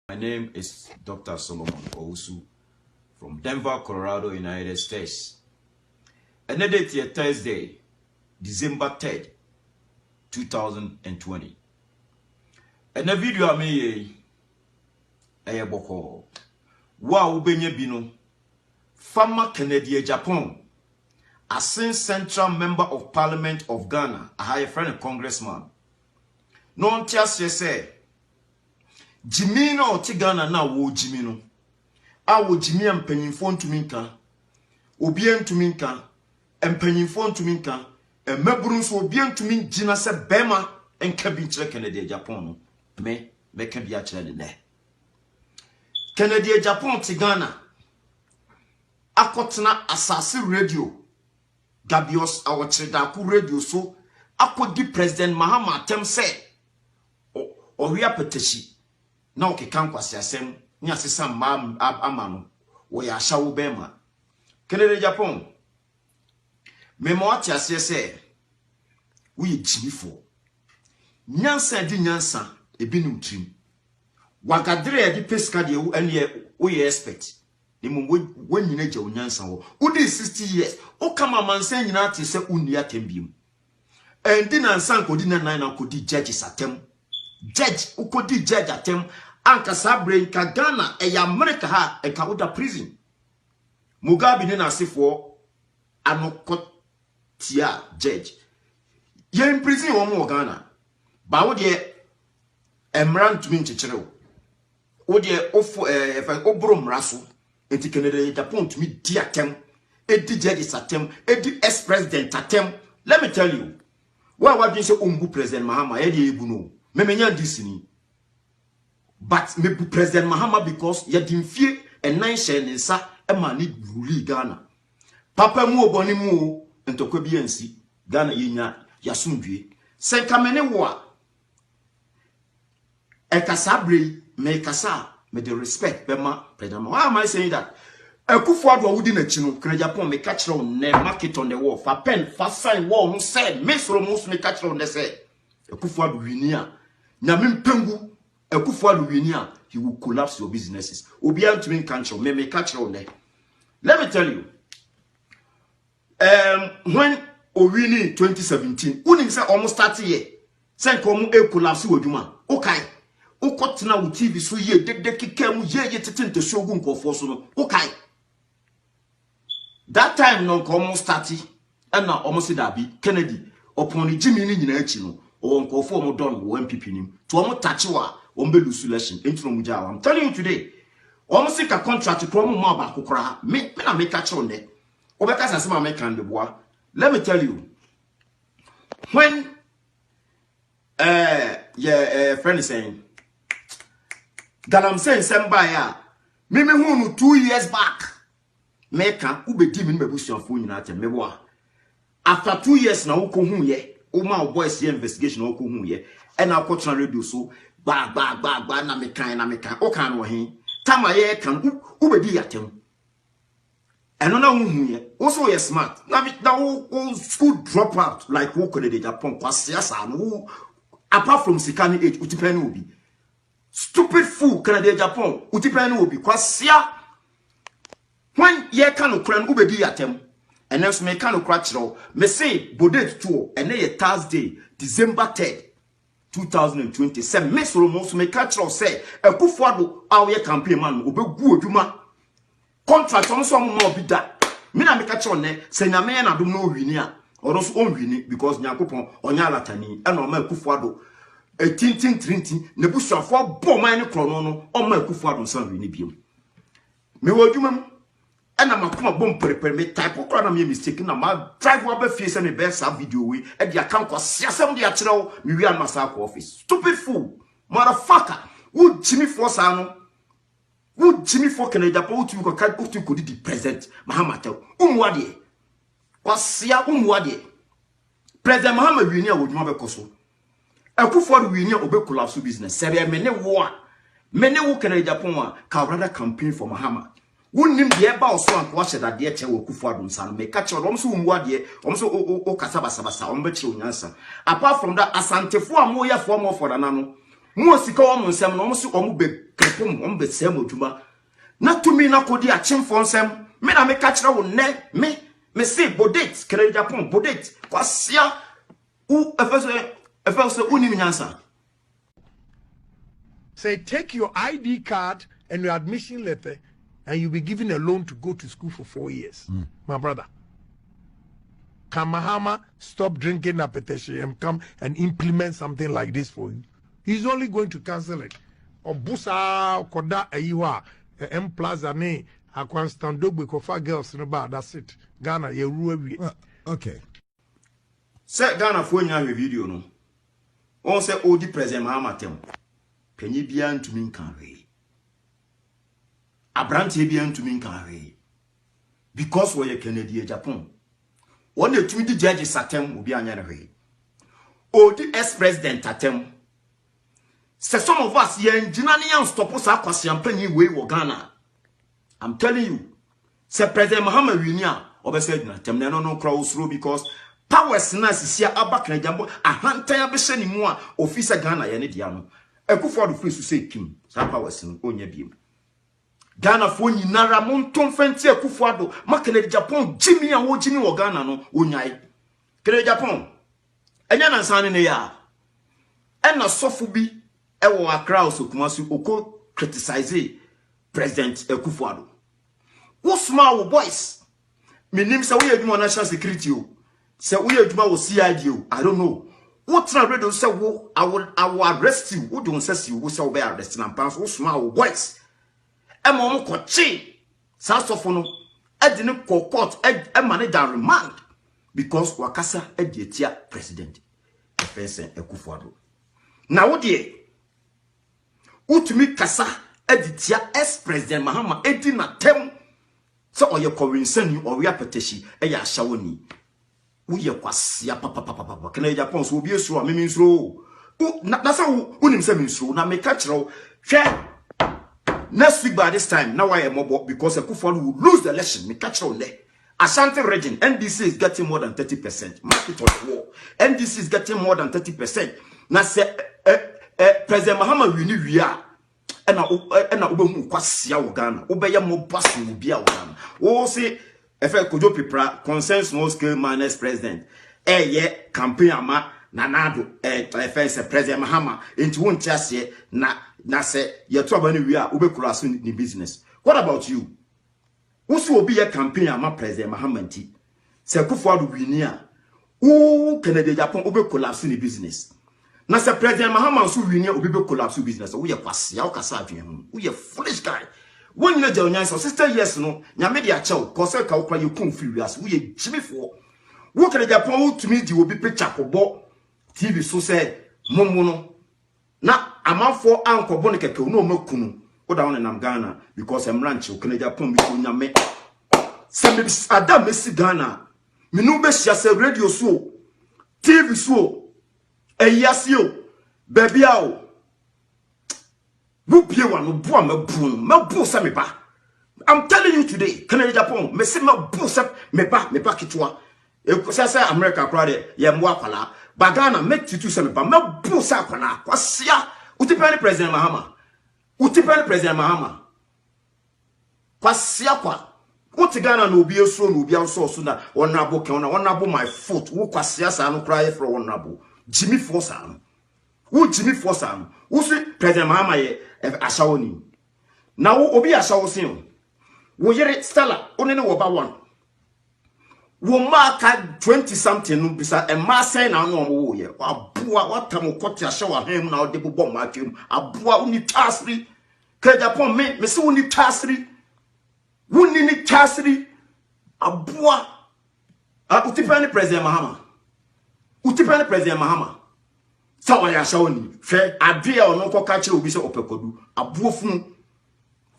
My name is Dr. Solomon Owusu from Denver, Colorado, United States. Another date here, Thursday, December 3rd, 2020. And the video I made a boko. Wow, Benye Bino, former Canadian Japan, a central member of Parliament of Ghana, a high friend and congressman. No just say. Jimino Tigana na wo Jimino. Awo Jimmy and Pennyphone to Minka. Obien to Minka. And Pennyphone to Minka. And Mebrun's Obien to Min Gina said Bema and Cabin Kennedy Japan. Me can be actually there. Kennedy Japan Tigana. Akotna Assassin Radio. Gabios our Chedaku Radio so. Akodi President Mahama Tem say. Oria Peteshi. Na okeka kwase asem ni asesa ma amano wo ya shawo bema Kennedy Japan memo ati ase se wo ye jimifo nyansa di nyansa ebinum trim wagadre ya di pesca de wo ene wo ye expect ni mo wo nyina gya wo nyansa wo di 60 years o kama mansan nyina ati se unni atembiem endi nansa nkodi na nan na kodi judge satem judge ukodi judge atem anka sabre nka Ghana e America ha e ka oda prison Mugabe ni na sefo anokotia judge ye in prison wo mo Ghana ba wo de emran tumi nchechire wo de ofo obrom raso enti Kennedy Japan tumi di atem edi judge satem edi ex president atem. Let me tell you what been say umbu President Mahama e de ebu no memenya disini. But me President Mahama because ye din fie and nine share sa e ma ni rule Ghana. Papa mu oboni mu entokwa bi ansi Ghana yenya yasundwe. Senkamene wo a e kasa bre me kasa me the respect be ma President Mahama. Why am I saying that? Akufo-Addo wudi na chi no Kennedy Japan me catch on ne market on the wall fa pen fa sign wall no say me soro mo me catch on the say Akufo-Addo wini a nyame mpengu Akufo-Addo wini a he will collapse your businesses. Obian to me control me catch on there. Let me tell you, when Owini 2017 unim say almost 30 year say komu e collapse woduma okay ukotena wo TV so ye de kikam ye tetente shogun kofo so no okay that time no komu start and na almost dabi Kennedy upon Jimmy ni nyina achi no o nkofo mo don wo MPP nim to omo tachi wa ombe lusu election entro mu jawa. I'm telling you today almost a contract to promo ma ba kokora me na make catch on there obeka sase ma make and boa. Let me tell you when friend is saying that I'm saying somebody me hu 2 years back meka ubedi me bebusu afo nyina atem me boa after 2 years na wo ko hu ye o ma boys here investigation wo ko hu ye e na akotran radio so ba na me kan o kan wo hin tama ye kan ubedi yatem eno na hu ye wo so ye smart na wo school drop out like wo Kennedy Japan kwase asa no apart from sikani age utipeni obi stupid fool Kennedy Japan utipeni obi kwase when ye kan okran ubedi yatem and then me kan okra chiro me say bodate to and ye Thursday December 3rd 2020 say mesoro mo so me ka chiro say Akufo-Addo awe campaign man obegu odwuma contract on so mo obi da me na me ka chiro ne say nyame na dum no hwini a oro so on hwini because nyakopon onya alatani e na o ma Akufo-Addo tintin ne busuafo bo man ne krono no o ma Akufo-Addo nsan hwini biom me wo adwuma and I'm a come bomb prepare me type of crime mistake na ma drive over face and best video we and the account was some the actual me and Masako office. Stupid fool, motherfucker. Would Jimmy Force ano? Would Jimmy for Kennedy Japan to could the president Mahama umwadi kwasia umwadi President Mahama winia would mother koso. Akufo-Addo winia obe collapse business. Sebe mene wo Kennedy Japan ka rather campaign for Mahama. Wouldn't be about so and watch that dear chair will Akufo-Addo and make catch on so umwadi so o kasabasa on betchu nyansa. Apart from that asante for moya for more for anano. Mo sika o mo nsem no mo so o mo be pom on be same oduma na to me na kodi achim for nsem me na me catch na wo ne me say bodet Kennedy Japan bodet kwasia u efese unim nyansa. Say take your ID card and your admission letter and you'll be given a loan to go to school for 4 years. My brother. Can Mahama stop drinking a petition and come and implement something like this for you? He's only going to cancel it. Obusa koda ayiwa M Plaza ne akwanstandogbe kofa girls no ba, that's it. Ghana ye ruwe. Okay. Say Ghana for nya video no. On say odi President Mahama tem. Penyi bia ntumi nkan we. Abrante bia ntumi nkan we. Because we Kennedy Japan. One the two judges atem obi anya we. Odi ex-president atem. Say some of us yen jinani yan stop us akwasi ampanyi we wo Ghana. I'm telling you. Say President Mahama winia obese dina tem no crowd through because powers na sisia abak na jambo ahantan abehye ni mu a officer Ghana ye ne dia no. Ekufo do free so say kim sa powers no onya biem. Ghana fo nyinara monton fenti Ekufo ado Kennedy Japan jimi a wo jimi wo Ghana no onyai. Kennedy Japan enya na nsan ne ya ena sofu bi ewo Accra Okumasu oko criticize President Ekufo ado. Wo small boys minim say we adwuma national security o say we adwuma wo CID o I don't know. What na redo say wo I will arrest you. Wo don say wo say wo be arrest na pans wo small boys e mo ko chi sa sofo no e de ne court e manage remand because wakasa e de tia president President Ekufo ado. Na wo de utumi kasa e de tia ex-president Mahama e di na tem so oye kowinsani or we apetishi e ya shawoni uye kwasia papa Kennedy Japan so obi esuro amemi nsuro na sa unim se nsuro na me catch ro hwe next week by this time now I am mobo because Ekufo will lose the election me catch ro there. Ashanti region NDC is getting more than 30%. Market of the war NDC is getting more than 30%. Na se President Mahama wini wia ena obehu kwasia wo Ghana obeye mo baso obi a wo Ghana wo se efe kojo pipra consensus no scale minus president ye campaign ama nanado efe President Mahama enti won tiase na se ye to aba ne wi a obekura so ni business. What about you? Wo se obi ye campaign ama President Mahama nti se Ekufo ado wini a wo Kennedy Japan obekura so ni business. Na se President Mahama so wini obi be collapse business wo ye kwase ya okasa adwen hu wo ye foolish guy won na jaw nyanso sister yes no nyame de achew cause ka wo kwa ye kun free as wo ye jimifo wo Kennedy Japan wo tumi di obi picture kobo TV so say momo no na amanfo ankobo ne keke no makunu wo da won nam Ghana because emranche wo Kennedy Japan bi so nyame se me adam mesi Ghana me no be hia se radio so TV so Eyasio, baby ao. Wupie wano bua me bu sa me ba. I'm telling you today, Kennedy Japan, me se me bu sa me ba kitwa. E say America crowd ye mo akwala. Bagana make titu sa me ba me bu sa akwala. Kwasia, utipani President Mahama. Kwasia kwa. Uti Ghana no obi eso no obi anso so na wonabo ke wonabo my foot. Wo kwasia sa no cry for wonabo. Jimmy Fosan. Who Jimmy Fosan? Who say President Mahama ye ashawoni. Now obi ashawosin. Wo yere Stella onene wo ba one. Wo mark 20 something no bisa e ma say na no wo ye. Aboa watam kwoti ashawa hem na ode bobom akem. Aboa uni tasri. Ke Japan me se uni tasri. Wuni ni tasri. Aboa utipani President Mahama. Utipani President Mahama. Sa wa ya shawoni. Fe adwe ono ko ka kire obi se opekodu. Abuofun.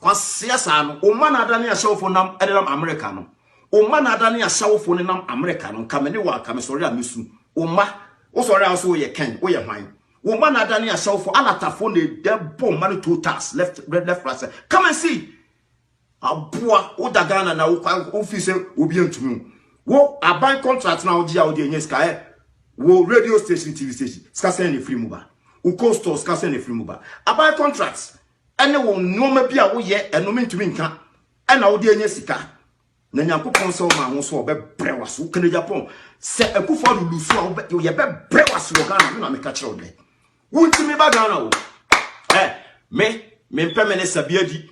Kwasia sa no. O man adane ya shawofo nam edam America no. O man adane ya shawofo ne nam America no. Kamene wa kamesori amesu. O ma o sori aso ye ken. O ye hwan. O man adane ya shawofo alatafo ne de bomb man two task left right. Come and see. Abua o dagana na o office obi antumi. Wo aban contract na o dia o de nyeska wo radio station TV station skase ne free muba wo coast store skase ne free muba abai contracts ene wo nneoma bi a wo ye enome ntumi nka ena wo de anya sika na Nyankopon se wo ma ho so obebre waso kana Japan se akufo lulusu a wo ye bebre waso Ghana na me ka kire wo de wuntimi ba Ghana wo me mpɛ minister biadi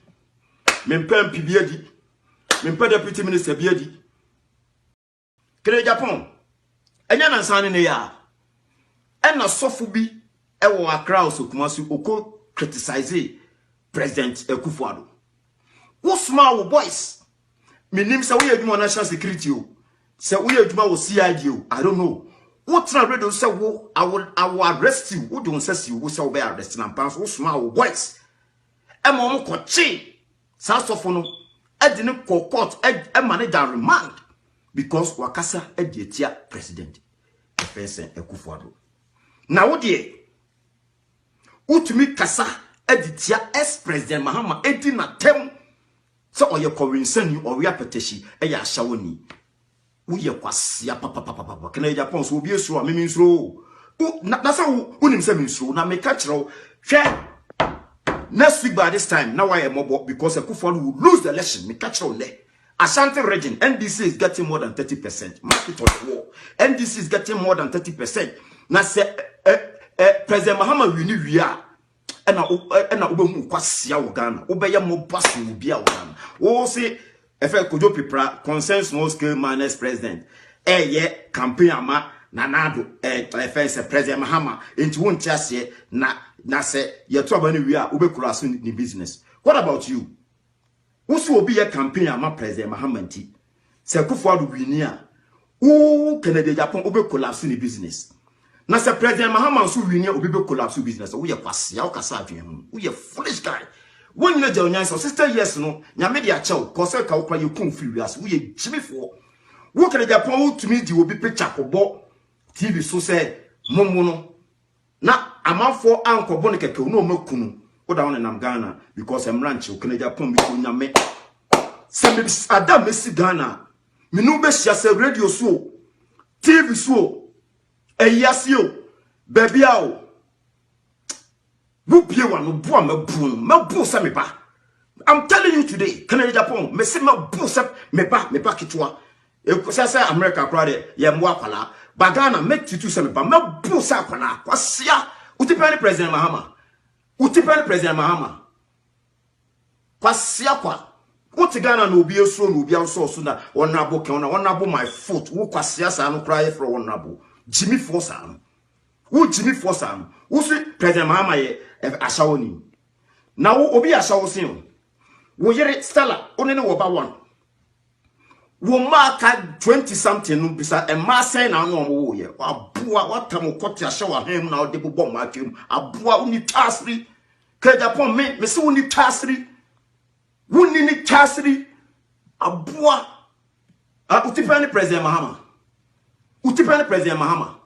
me mpɛ MP biadi me mpɛ deputy minister biadi kana Japan enya na nsan ne ya ena sofo bi ewo Accra Osokumasu oko criticize President Akufo-Addo wo small boys minim say we adwuma national security o say we adwuma wo CID o I don't know what na redo say wo I will arrest you wo don say wo say wo be arrest na pan so wo small boys e mo mo ko chi sa sofo no e de ne court e manage remand because wakasa e de tia president President Akufo-Addo na wo de utumi kasa editia ex-president Mahama edi na tem so oye kowinsan or we apetishi eya shawoni uye kwasia papa kana Japan so obi esuro amemi nsuro na say unim say nsuro na me catch hwe next week by this time now I am mobo because Akufo-Addo will lose the election me catch on there Ashanti region NDC is getting more than 30% market of the war NDC is getting more than 30% na say President Mahama wini wia ena obehu kwasia wo Ghana obeye mo baso obi a wo Ghana wo se efe kojo pipra consensus no scale man's president ye campaign ama nanado efe President Mahama enti won tiase na se ye to aba ne wi a obekura so ni business. What about you? Wo se obi ye campaign ama President Mahama nti se Akufo-Addo wini a wo Canada Japan obekura so ni business. Na se President Mahama so wini obi be collapse business wo ye kwase ya kasa adwen hu wo ye foolish guy won nyina ja onyan so sister yes no nyame de achew ko se ka wo kwa ye kun free wiase wo ye jimifo wo kere Japan wo tumi di obi picture ko bo TV so se momo no na amanfo ankobo ne keke no makunu wo da won nam Ghana because em ranch wo kere Japan bi ko nyame se me adam mesi Ghana me no be hia se radio so TV so Eyasio, baby ao. Whoop you one, boom, my boo, samipa. I'm telling you today, Canada Japan, me see my boo, me back kitwa. Say America crowd, ya mwapala. Bagana make you two samipa, my boo, sakwana. Kwasia, utipani President Mahama. Utipani President Mahama. Kwasia kwa. Utigana no be so no be so sooner. One nabo kona, one nabo my foot. Who kwasia sa no cry for one nabo. Jimmy Fossam. Who Jimmy Fossam? Who see President Mahama ye ashawoni. Now obi ashawosin. Wo yere Stella onene wo ba one. Wo mark 20 something no bisa e ma say na no wo ye. Aboa watam kwoti ashawa hem na ode bobom akem. Aboa uni tasri. Ke Japan me se uni tasri. Wuni ni tasri. Aboa utipani President Mahama. Utipani President Mahama.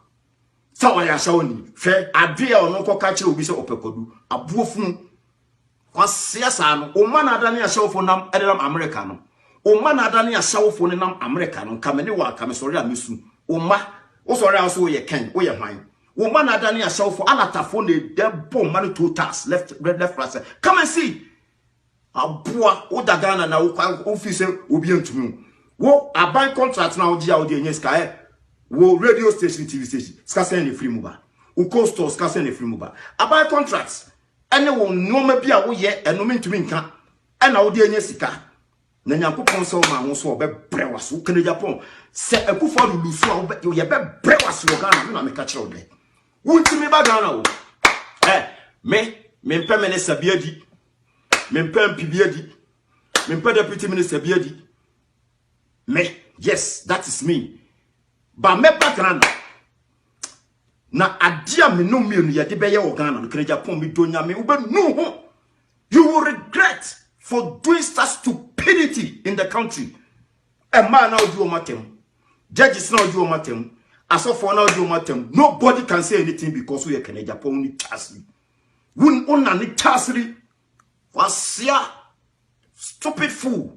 Sawa ya shawoni. Fe adria ono ko ka kire obi se opekodu. Abuofun. Kwa siasa no. O man adani ya shawofo nam edam America no. O man adani ya shawofo ne nam America no. Kamene wa kamesori amesu. O ma. O sori aso ye ken. O ye hwan. O man adani ya shawofo alatafo ne debo man two task left right. Come and see. Abua o dagana na o office obi antumi. Wo aban contract na o dia o de nyeska wo radio station TV station skase ne free mobile wo coast store skase ne free mobile abai contracts ene wo noma bi a wo ye enome ntumi nka ena wo de anya sika na Nyankopon se wo ma ho so obebre waso Canada Japan se Akufo-Addo lusu a wo ye bebre waso Ghana na me ka kire wo de wo ntimi ba Ghana wo me mpɛ minister biadi me mpɛ MP biadi me mpɛ deputy minister biadi me yes that is me. Ba me background na adia me no mienu ye de beye wo Ghana no Canada Japan me donya me ube no ho you will regret for doing such stupidity in the country. A man now do matem judges now do matem asofo now do matem nobody can say anything because we are Canada Japan ni chasri won onna ni chasri wasia stupid fool.